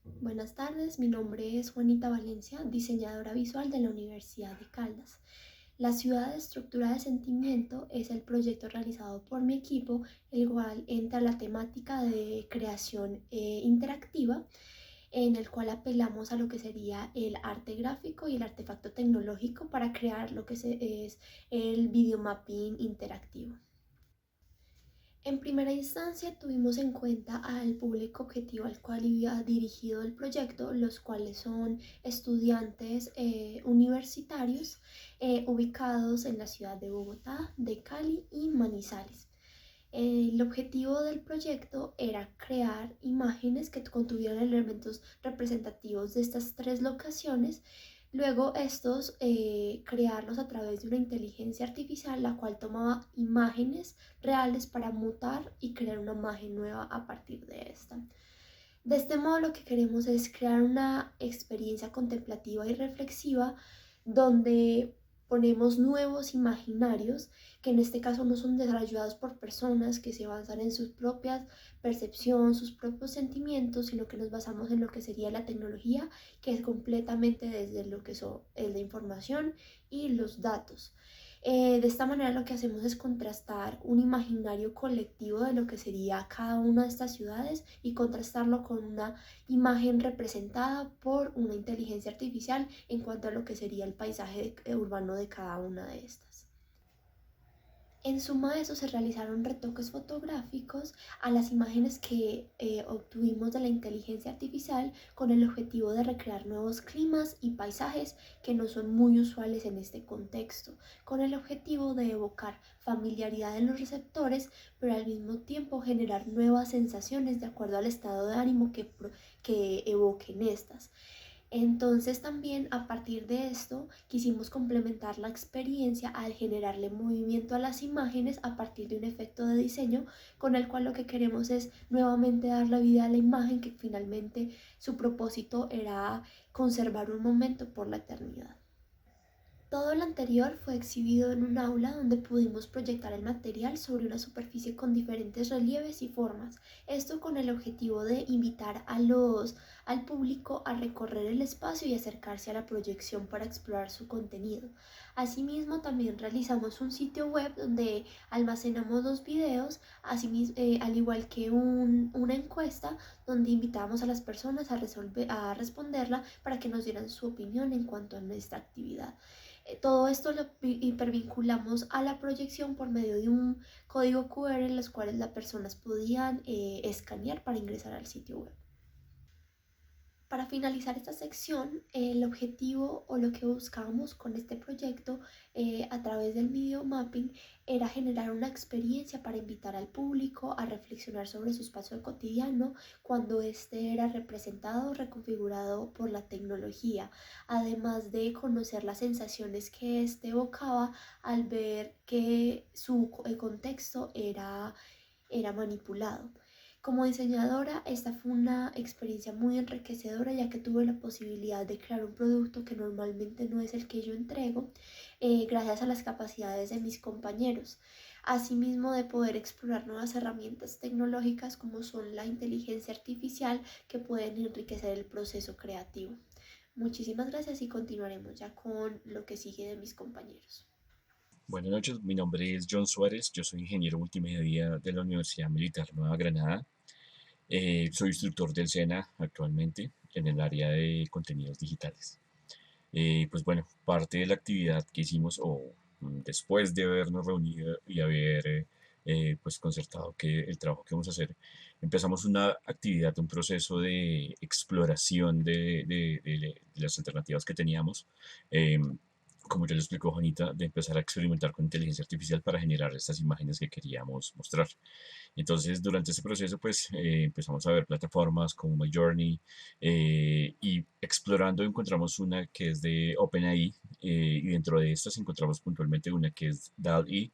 Buenas tardes, mi nombre es Juanita Valencia, diseñadora visual de la Universidad de Caldas. La ciudad de estructura de sentimiento es el proyecto realizado por mi equipo, el cual entra la temática de creación interactiva, en el cual apelamos a lo que sería el arte gráfico y el artefacto tecnológico para crear lo que es el videomapping interactivo. En primera instancia tuvimos en cuenta al público objetivo al cual iba dirigido el proyecto, los cuales son estudiantes universitarios ubicados en la ciudad de Bogotá, de Cali y Manizales. El objetivo del proyecto era crear imágenes que contuvieran elementos representativos de estas tres locaciones. Luego estos crearlos a través de una inteligencia artificial, la cual tomaba imágenes reales para mutar y crear una imagen nueva a partir de esta. De este modo lo que queremos es crear una experiencia contemplativa y reflexiva donde ponemos nuevos imaginarios que en este caso no son desarrollados por personas que se basan en sus propias percepción, sus propios sentimientos, sino que nos basamos en lo que sería la tecnología, que es completamente desde lo que es la información y los datos. De esta manera lo que hacemos es contrastar un imaginario colectivo de lo que sería cada una de estas ciudades y contrastarlo con una imagen representada por una inteligencia artificial en cuanto a lo que sería el paisaje urbano de cada una de estas. En suma de eso se realizaron retoques fotográficos a las imágenes que obtuvimos de la inteligencia artificial con el objetivo de recrear nuevos climas y paisajes que no son muy usuales en este contexto, con el objetivo de evocar familiaridad en los receptores, pero al mismo tiempo generar nuevas sensaciones de acuerdo al estado de ánimo que evoquen estas. Entonces también a partir de esto quisimos complementar la experiencia al generarle movimiento a las imágenes a partir de un efecto de diseño con el cual lo que queremos es nuevamente darle vida a la imagen que finalmente su propósito era conservar un momento por la eternidad. Todo lo anterior fue exhibido en un aula donde pudimos proyectar el material sobre una superficie con diferentes relieves y formas. Esto con el objetivo de invitar al público a recorrer el espacio y acercarse a la proyección para explorar su contenido. Asimismo, también realizamos un sitio web donde almacenamos los videos, al igual que una encuesta donde invitábamos a las personas a responderla para que nos dieran su opinión en cuanto a nuestra actividad. Todo esto lo hipervinculamos a la proyección por medio de un código QR en los cuales las personas podían escanear para ingresar al sitio web. Para finalizar esta sección, el objetivo o lo que buscábamos con este proyecto a través del video mapping era generar una experiencia para invitar al público a reflexionar sobre su espacio cotidiano cuando este era representado o reconfigurado por la tecnología, además de conocer las sensaciones que este evocaba al ver que su contexto era manipulado. Como diseñadora, esta fue una experiencia muy enriquecedora ya que tuve la posibilidad de crear un producto que normalmente no es el que yo entrego, gracias a las capacidades de mis compañeros. Asimismo, de poder explorar nuevas herramientas tecnológicas como son la inteligencia artificial que pueden enriquecer el proceso creativo. Muchísimas gracias y continuaremos ya con lo que sigue de mis compañeros. Buenas noches, mi nombre es John Suárez, yo soy ingeniero multimedia de la Universidad Militar Nueva Granada. Soy instructor del SENA actualmente en el área de contenidos digitales. Pues bueno, parte de la actividad que hicimos después de habernos reunido y haber pues concertado que el trabajo que vamos a hacer, empezamos una actividad, un proceso de exploración de las alternativas que teníamos. Como ya lo explicó Juanita, de empezar a experimentar con inteligencia artificial para generar estas imágenes que queríamos mostrar. Entonces, durante ese proceso, pues empezamos a ver plataformas como Midjourney, y explorando encontramos una que es de OpenAI, y dentro de estas encontramos puntualmente una que es DALL-E,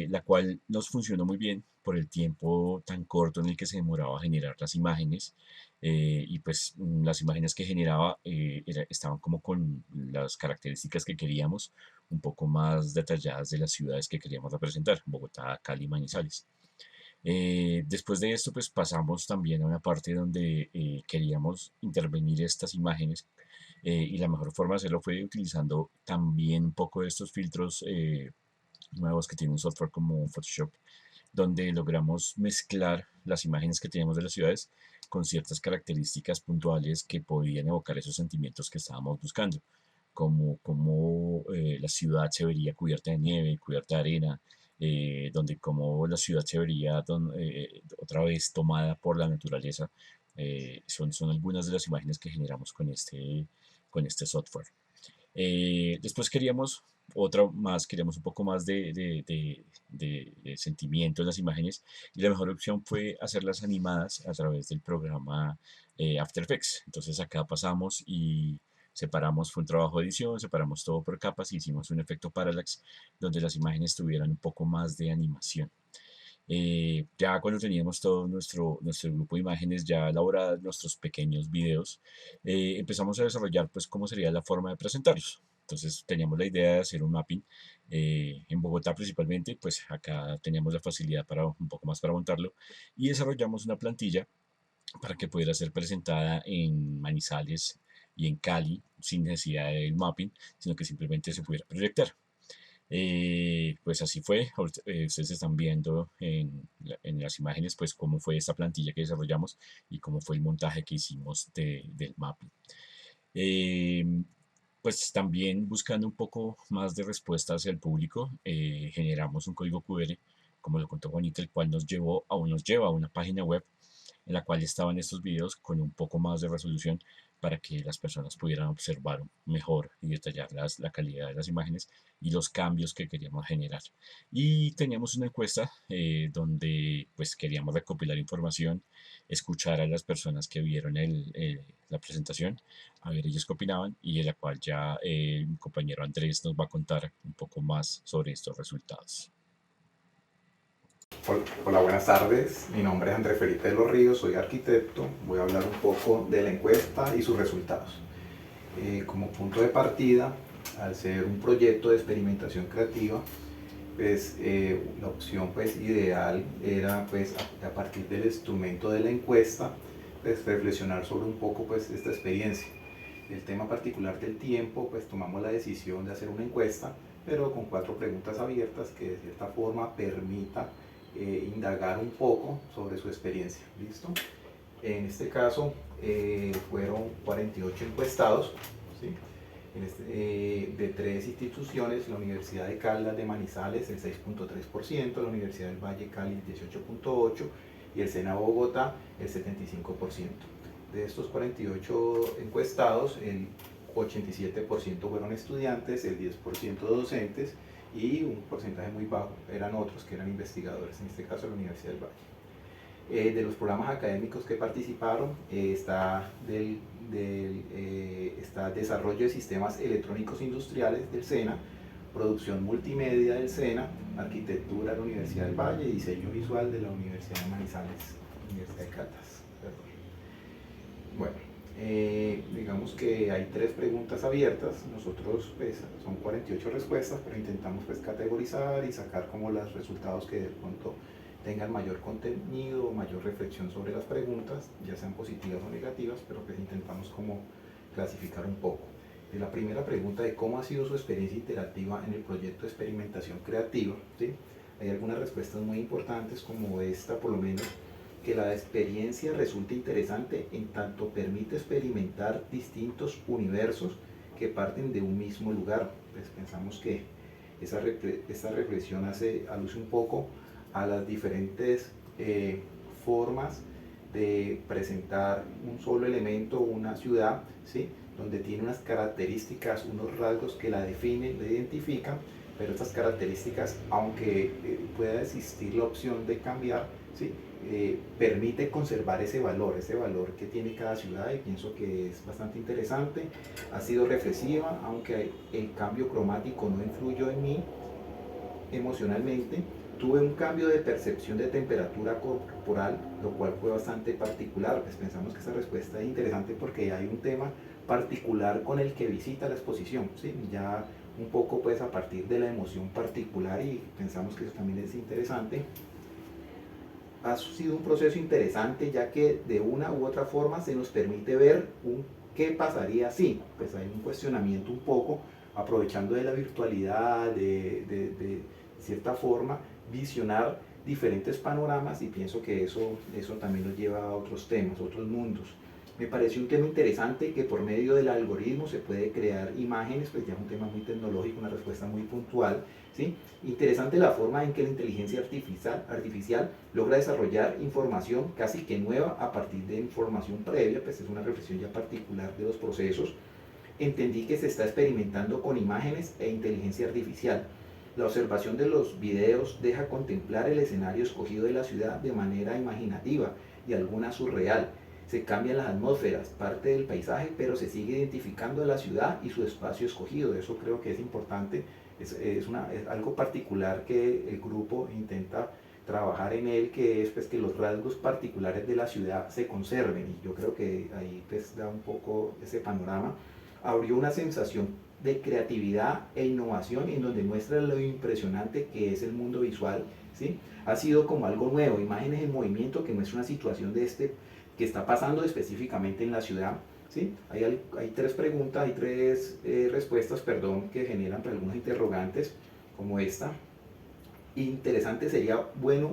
la cual nos funcionó muy bien por el tiempo tan corto en el que se demoraba a generar las imágenes. Y pues las imágenes que generaba estaban como con las características que queríamos, un poco más detalladas de las ciudades que queríamos representar: Bogotá, Cali, Manizales. Después de esto, pues pasamos también a una parte donde queríamos intervenir estas imágenes y la mejor forma de hacerlo fue utilizando también un poco de estos filtros nuevos que tiene un software como Photoshop, donde logramos mezclar las imágenes que teníamos de las ciudades con ciertas características puntuales que podían evocar esos sentimientos que estábamos buscando, como la ciudad se vería cubierta de nieve, cubierta de arena, donde como la ciudad se vería otra vez tomada por la naturaleza. Son algunas de las imágenes que generamos con este software. Después queríamos un poco más de sentimiento en las imágenes y la mejor opción fue hacerlas animadas a través del programa After Effects. Entonces acá pasamos y separamos, fue un trabajo de edición, separamos todo por capas y hicimos un efecto parallax donde las imágenes tuvieran un poco más de animación. Ya cuando teníamos todo nuestro grupo de imágenes ya elaboradas, nuestros pequeños videos, empezamos a desarrollar pues cómo sería la forma de presentarlos. Entonces teníamos la idea de hacer un mapping en Bogotá principalmente, pues acá teníamos la facilidad para un poco más para montarlo y desarrollamos una plantilla para que pudiera ser presentada en Manizales y en Cali sin necesidad del mapping, sino que simplemente se pudiera proyectar. Pues así fue. Ustedes están viendo en las imágenes pues cómo fue esta plantilla que desarrollamos y cómo fue el montaje que hicimos del mapping. Eh, pues también buscando un poco más de respuesta hacia el público, generamos un código QR, como lo contó Juanita, el cual nos lleva a una página web en la cual estaban estos videos con un poco más de resolución para que las personas pudieran observar mejor y detallar la calidad de las imágenes y los cambios que queríamos generar. Y teníamos una encuesta donde pues queríamos recopilar información, escuchar a las personas que vieron la presentación, a ver ellos qué opinaban y en la cual ya mi compañero Andrés nos va a contar un poco más sobre estos resultados. Hola, buenas tardes. Mi nombre es Andrés Felipe de los Ríos, soy arquitecto. Voy a hablar un poco de la encuesta y sus resultados. Como punto de partida, al ser un proyecto de experimentación creativa, pues la opción pues ideal era pues a partir del instrumento de la encuesta, pues reflexionar sobre un poco pues esta experiencia. El tema particular del tiempo, pues tomamos la decisión de hacer una encuesta, pero con 4 preguntas abiertas que de cierta forma permita indagar un poco sobre su experiencia. ¿Listo? En este caso fueron 48 encuestados, ¿sí? De 3 instituciones: la Universidad de Caldas de Manizales el 6.3%, la Universidad del Valle Cali el 18.8% y el SENA Bogotá el 75%. De estos 48 encuestados, el 87% fueron estudiantes, el 10% docentes y un porcentaje muy bajo eran otros que eran investigadores, en este caso la Universidad del Valle. De los programas académicos que participaron está Desarrollo de Sistemas Electrónicos Industriales del SENA, Producción Multimedia del SENA, Arquitectura de la Universidad del Valle y Diseño Visual de la Universidad de Manizales, Universidad de Caldas. Bueno, digamos que hay 3 preguntas abiertas. Nosotros pues son 48 respuestas, pero intentamos pues categorizar y sacar como los resultados que de pronto tengan mayor contenido, mayor reflexión sobre las preguntas, ya sean positivas o negativas, pero pues intentamos como clasificar un poco. De la primera pregunta de cómo ha sido su experiencia interactiva en el proyecto de experimentación creativa, ¿sí? Hay algunas respuestas muy importantes como esta, por lo menos, que la experiencia resulta interesante en tanto permite experimentar distintos universos que parten de un mismo lugar. Pues pensamos que esta reflexión alude un poco a las diferentes formas de presentar un solo elemento, una ciudad, ¿sí? Donde tiene unas características, unos rasgos que la definen, la identifican, pero estas características, aunque pueda existir la opción de cambiar, ¿sí? Permite conservar ese valor que tiene cada ciudad, y pienso que es bastante interesante. Ha sido reflexiva, aunque el cambio cromático no influyó en mí emocionalmente. Tuve un cambio de percepción de temperatura corporal, lo cual fue bastante particular. Pues pensamos que esta respuesta es interesante porque hay un tema particular con el que visita la exposición, ¿sí? Ya un poco pues a partir de la emoción particular, y pensamos que eso también es interesante. ha sido un proceso interesante, ya que de una u otra forma se nos permite ver qué pasaría si. Pues hay un cuestionamiento un poco, aprovechando de la virtualidad, de cierta forma, visionar diferentes panoramas, y pienso que eso también nos lleva a otros temas, otros mundos. Me pareció un tema interesante que por medio del algoritmo se puede crear imágenes, pues ya es un tema muy tecnológico, una respuesta muy puntual, ¿sí? Interesante la forma en que la inteligencia artificial logra desarrollar información casi que nueva a partir de información previa, pues es una reflexión ya particular de los procesos. Entendí que se está experimentando con imágenes e inteligencia artificial. La observación de los videos deja contemplar el escenario escogido de la ciudad de manera imaginativa y alguna surreal. Se cambian las atmósferas, parte del paisaje, pero se sigue identificando a la ciudad y su espacio escogido. Eso creo que es importante, es algo particular que el grupo intenta trabajar en él, que es pues que los rasgos particulares de la ciudad se conserven, y yo creo que ahí pues da un poco ese panorama. Abrió una sensación de creatividad e innovación en donde muestra lo impresionante que es el mundo visual, ¿sí? Ha sido como algo nuevo, imágenes en movimiento que muestra una situación que está pasando específicamente en la ciudad, ¿sí? Hay tres preguntas, hay tres respuestas, perdón, que generan algunos interrogantes como esta. Interesante sería, bueno,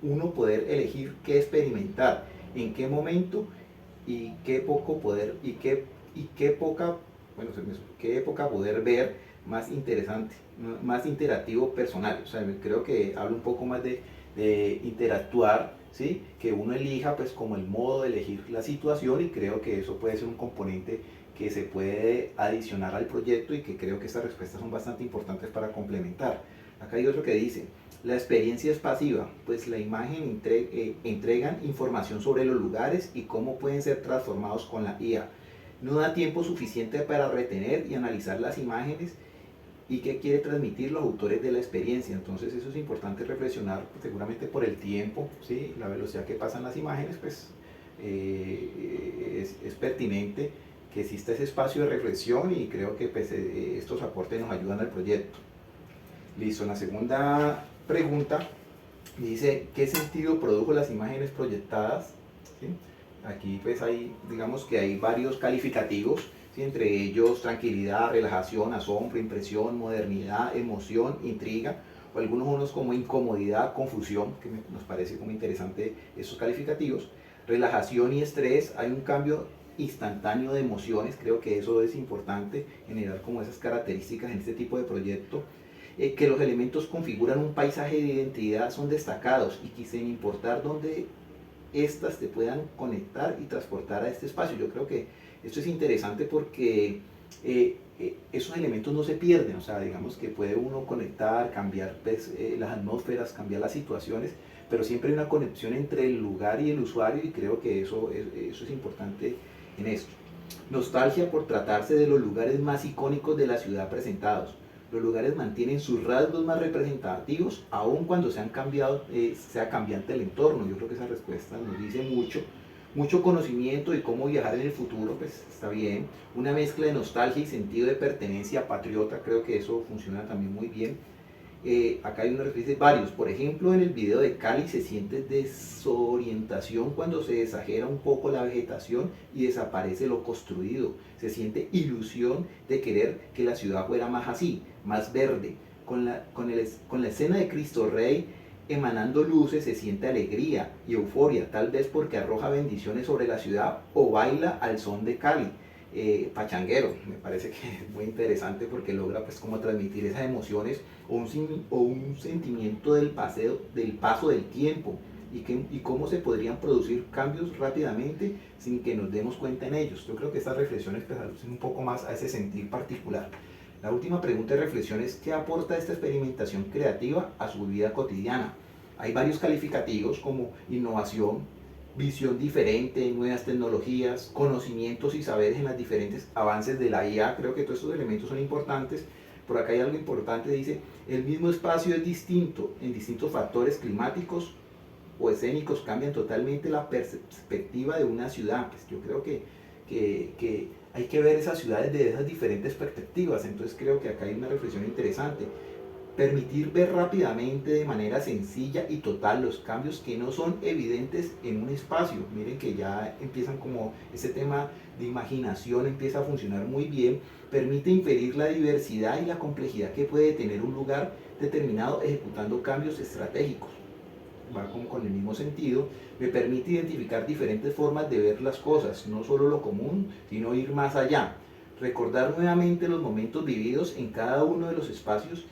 uno poder elegir qué experimentar, en qué momento y qué poco poder y qué poca, bueno, qué época poder ver más interesante, más interactivo personal. O sea, creo que habla un poco más de interactuar, ¿sí? Que uno elija pues como el modo de elegir la situación, y creo que eso puede ser un componente que se puede adicionar al proyecto, y que creo que estas respuestas son bastante importantes para complementar. Acá hay otro que dice: la experiencia es pasiva, pues la imagen entregan información sobre los lugares y cómo pueden ser transformados con la IA. No da tiempo suficiente para retener y analizar las imágenes y qué quiere transmitir los autores de la experiencia. Entonces eso es importante reflexionar, seguramente por el tiempo, ¿sí? La velocidad que pasan las imágenes, pues es pertinente que exista ese espacio de reflexión, y creo que pues, estos aportes nos ayudan al proyecto. Listo, la segunda pregunta dice: ¿qué sentido produjo las imágenes proyectadas? ¿Sí? Aquí pues digamos que hay varios calificativos, ¿sí? Entre ellos tranquilidad, relajación, asombro, impresión, modernidad, emoción, intriga, o algunos unos como incomodidad, confusión, que nos parece como interesante esos calificativos. Relajación y estrés, hay un cambio instantáneo de emociones, creo que eso es importante, generar como esas características en este tipo de proyecto. Que los elementos configuran un paisaje de identidad son destacados, y que sin importar dónde estas te puedan conectar y transportar a este espacio. Yo creo que esto es interesante porque esos elementos no se pierden, o sea, digamos que puede uno conectar, cambiar pues, las atmósferas, cambiar las situaciones, pero siempre hay una conexión entre el lugar y el usuario, y creo que eso es importante en esto. Nostalgia por tratarse de los lugares más icónicos de la ciudad presentados. Los lugares mantienen sus rasgos más representativos, aun cuando sea cambiante el entorno. Yo creo que esa respuesta nos dice mucho conocimiento de cómo viajar en el futuro, pues está bien. Una mezcla de nostalgia y sentido de pertenencia patriota, creo que eso funciona también muy bien. Acá hay una referencia de varios. Por ejemplo, en el video de Cali se siente desorientación cuando se exagera un poco la vegetación y desaparece lo construido. Se siente ilusión de querer que la ciudad fuera más así, más verde. Con la escena de Cristo Rey emanando luces se siente alegría y euforia, tal vez porque arroja bendiciones sobre la ciudad o baila al son de Cali. Pachanguero, me parece que es muy interesante porque logra pues como transmitir esas emociones o un sentimiento del paso del tiempo, y cómo se podrían producir cambios rápidamente sin que nos demos cuenta en ellos. Yo creo que estas reflexiones pues alucen un poco más a ese sentir particular. La última pregunta de reflexión es: ¿qué aporta esta experimentación creativa a su vida cotidiana? Hay varios calificativos como innovación, visión diferente, nuevas tecnologías, conocimientos y saberes en los diferentes avances de la IA. Creo que todos estos elementos son importantes. Por acá hay algo importante, dice: el mismo espacio es distinto en distintos factores climáticos o escénicos, cambian totalmente la perspectiva de una ciudad. Pues yo creo que hay que ver esas ciudades desde esas diferentes perspectivas. Entonces creo que acá hay una reflexión interesante. Permitir ver rápidamente de manera sencilla y total los cambios que no son evidentes en un espacio. Miren que ya empiezan como ese tema de imaginación empieza a funcionar muy bien. Permite inferir la diversidad y la complejidad que puede tener un lugar determinado ejecutando cambios estratégicos. Va como con el mismo sentido. Me permite identificar diferentes formas de ver las cosas, no solo lo común, sino ir más allá. Recordar nuevamente los momentos vividos en cada uno de los espacios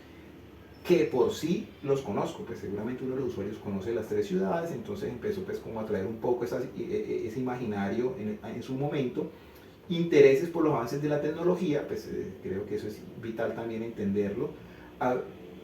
que por sí los conozco, pues seguramente uno de los usuarios conoce las tres ciudades, entonces empezó pues como a traer un poco ese imaginario en su momento, intereses por los avances de la tecnología, pues creo que eso es vital también entenderlo, a,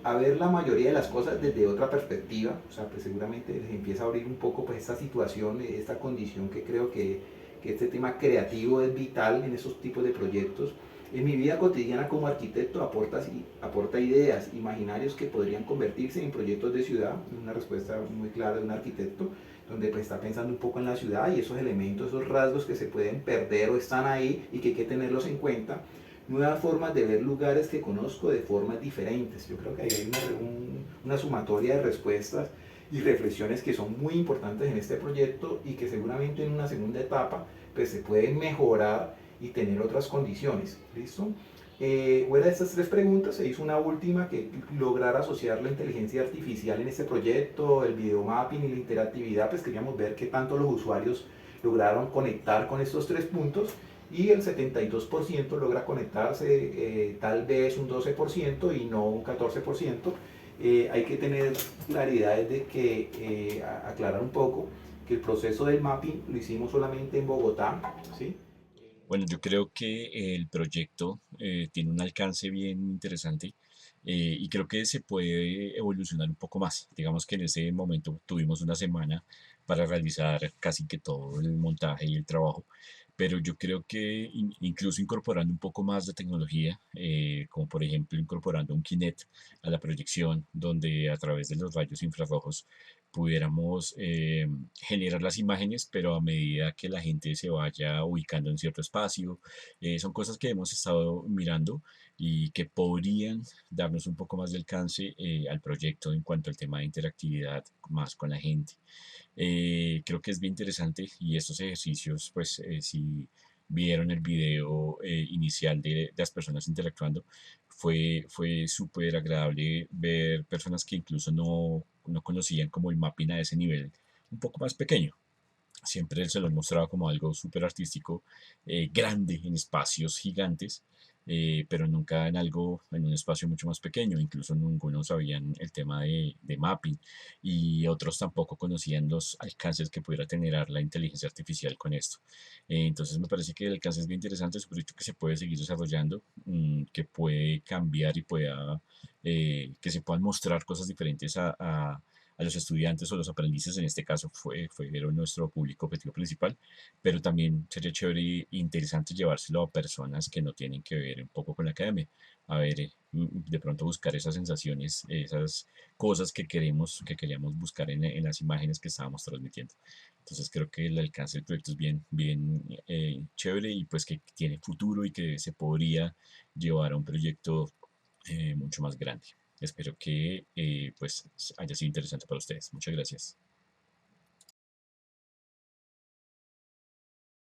a ver la mayoría de las cosas desde otra perspectiva, o sea, pues seguramente les empieza a abrir un poco pues esta situación, esta condición que creo que este tema creativo es vital en esos tipos de proyectos. En mi vida cotidiana como arquitecto aporta ideas, imaginarios que podrían convertirse en proyectos de ciudad, una respuesta muy clara de un arquitecto, donde pues está pensando un poco en la ciudad y esos elementos, esos rasgos que se pueden perder o están ahí y que hay que tenerlos en cuenta. Nuevas formas de ver lugares que conozco de formas diferentes. Yo creo que ahí hay una sumatoria de respuestas y reflexiones que son muy importantes en este proyecto y que seguramente en una segunda etapa pues se pueden mejorar y tener otras condiciones. ¿Listo? Fuera de estas tres preguntas se hizo una última que lograr asociar la inteligencia artificial en este proyecto, el videomapping y la interactividad, pues queríamos ver qué tanto los usuarios lograron conectar con estos tres puntos y el 72% logra conectarse, tal vez un 12% y no un 14%. Hay que tener claridad de que, aclarar un poco, que el proceso del mapping lo hicimos solamente en Bogotá, ¿sí? Bueno, yo creo que el proyecto tiene un alcance bien interesante y creo que se puede evolucionar un poco más. Digamos que en ese momento tuvimos una semana para realizar casi que todo el montaje y el trabajo, pero yo creo que incluso incorporando un poco más de tecnología, como por ejemplo incorporando un Kinect a la proyección, donde a través de los rayos infrarrojos pudiéramos generar las imágenes, pero a medida que la gente se vaya ubicando en cierto espacio. Son cosas que hemos estado mirando y que podrían darnos un poco más de alcance al proyecto en cuanto al tema de interactividad más con la gente. Creo que es bien interesante y estos ejercicios, pues si vieron el video inicial de las personas interactuando, fue súper agradable ver personas que incluso no conocían como el mapping a ese nivel un poco más pequeño. Siempre se los mostraba como algo súper artístico, grande, en espacios gigantes, pero nunca en algo, en un espacio mucho más pequeño. Incluso ninguno sabían el tema de mapping y otros tampoco conocían los alcances que pudiera tener la inteligencia artificial con esto. Entonces me parece que el alcance es bien interesante, es un proyecto que se puede seguir desarrollando, que puede cambiar y que se puedan mostrar cosas diferentes a los estudiantes o los aprendices, en este caso fueron nuestro público objetivo principal, pero también sería chévere e interesante llevárselo a personas que no tienen que ver un poco con la academia, a ver, de pronto buscar esas sensaciones, esas cosas que queríamos buscar en las imágenes que estábamos transmitiendo. Entonces creo que el alcance del proyecto es bien chévere y pues que tiene futuro y que se podría llevar a un proyecto mucho más grande. Espero que pues haya sido interesante para ustedes. Muchas gracias.